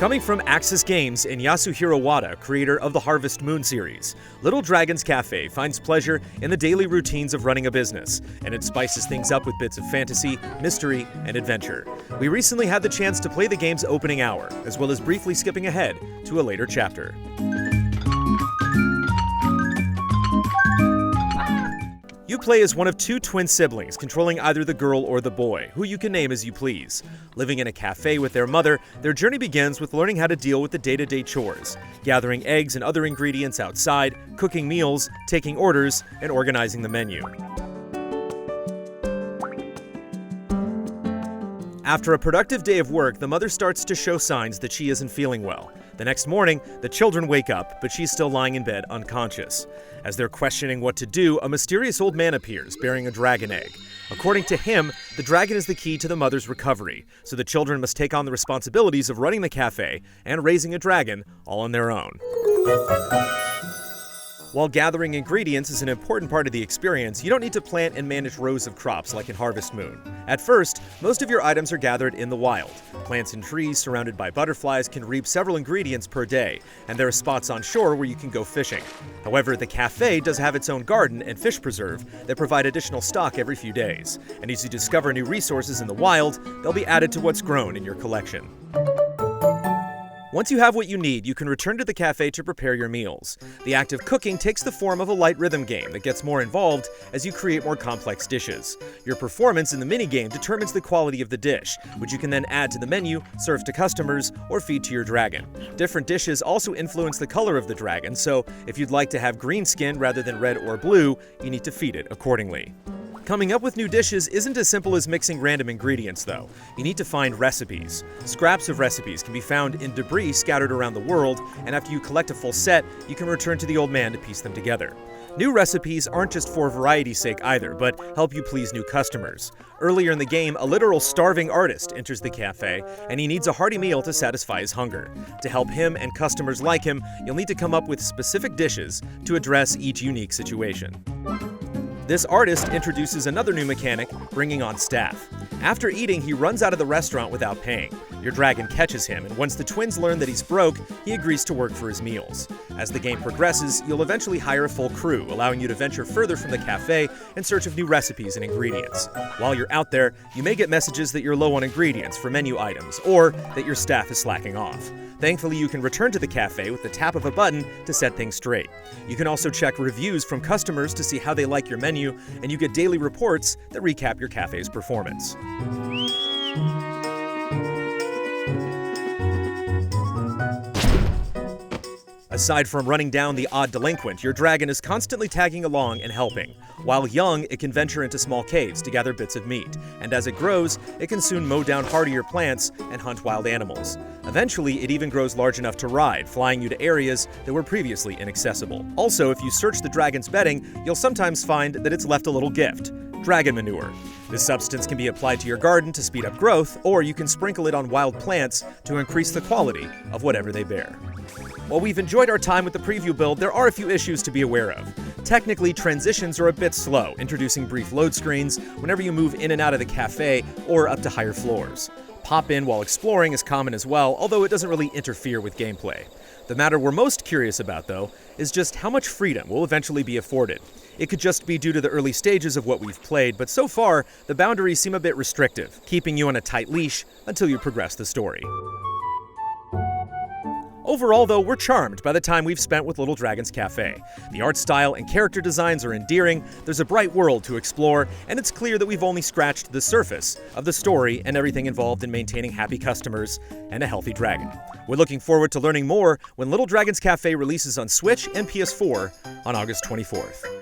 Coming from Axis Games and Yasuhiro Wada, creator of the Harvest Moon series, Little Dragon's Café finds pleasure in the daily routines of running a business, and it spices things up with bits of fantasy, mystery, and adventure. We recently had the chance to play the game's opening hour, as well as briefly skipping ahead to a later chapter. You play as one of two twin siblings, controlling either the girl or the boy, who you can name as you please. Living in a cafe with their mother, their journey begins with learning how to deal with the day-to-day chores, gathering eggs and other ingredients outside, cooking meals, taking orders, and organizing the menu. After a productive day of work, the mother starts to show signs that she isn't feeling well. The next morning, the children wake up, but she's still lying in bed unconscious. As they're questioning what to do, a mysterious old man appears, bearing a dragon egg. According to him, the dragon is the key to the mother's recovery, so the children must take on the responsibilities of running the cafe and raising a dragon all on their own. While gathering ingredients is an important part of the experience, you don't need to plant and manage rows of crops like in Harvest Moon. At first, most of your items are gathered in the wild. Plants and trees surrounded by butterflies can reap several ingredients per day, and there are spots on shore where you can go fishing. However, the cafe does have its own garden and fish preserve that provide additional stock every few days, and as you discover new resources in the wild, they'll be added to what's grown in your collection. Once you have what you need, you can return to the cafe to prepare your meals. The act of cooking takes the form of a light rhythm game that gets more involved as you create more complex dishes. Your performance in the minigame determines the quality of the dish, which you can then add to the menu, serve to customers, or feed to your dragon. Different dishes also influence the color of the dragon, so if you'd like to have green skin rather than red or blue, you need to feed it accordingly. Coming up with new dishes isn't as simple as mixing random ingredients, though. You need to find recipes. Scraps of recipes can be found in debris scattered around the world, and after you collect a full set, you can return to the old man to piece them together. New recipes aren't just for variety's sake either, but help you please new customers. Earlier in the game, a literal starving artist enters the cafe, and he needs a hearty meal to satisfy his hunger. To help him and customers like him, you'll need to come up with specific dishes to address each unique situation. This artist introduces another new mechanic, bringing on staff. After eating, he runs out of the restaurant without paying. Your dragon catches him, and once the twins learn that he's broke, he agrees to work for his meals. As the game progresses, you'll eventually hire a full crew, allowing you to venture further from the cafe in search of new recipes and ingredients. While you're out there, you may get messages that you're low on ingredients for menu items, or that your staff is slacking off. Thankfully, you can return to the cafe with the tap of a button to set things straight. You can also check reviews from customers to see how they like your menu, and you get daily reports that recap your cafe's performance. Aside from running down the odd delinquent, your dragon is constantly tagging along and helping. While young, it can venture into small caves to gather bits of meat, and as it grows, it can soon mow down hardier plants and hunt wild animals. Eventually, it even grows large enough to ride, flying you to areas that were previously inaccessible. Also, if you search the dragon's bedding, you'll sometimes find that it's left a little gift: dragon manure. This substance can be applied to your garden to speed up growth, or you can sprinkle it on wild plants to increase the quality of whatever they bear. While we've enjoyed our time with the preview build, there are a few issues to be aware of. Technically, transitions are a bit slow, introducing brief load screens whenever you move in and out of the cafe or up to higher floors. Pop in while exploring is common as well, although it doesn't really interfere with gameplay. The matter we're most curious about, though, is just how much freedom will eventually be afforded. It could just be due to the early stages of what we've played, but so far, the boundaries seem a bit restrictive, keeping you on a tight leash until you progress the story. Overall, though, we're charmed by the time we've spent with Little Dragon's Café. The art style and character designs are endearing, there's a bright world to explore, and it's clear that we've only scratched the surface of the story and everything involved in maintaining happy customers and a healthy dragon. We're looking forward to learning more when Little Dragon's Café releases on Switch and PS4 on August 24th.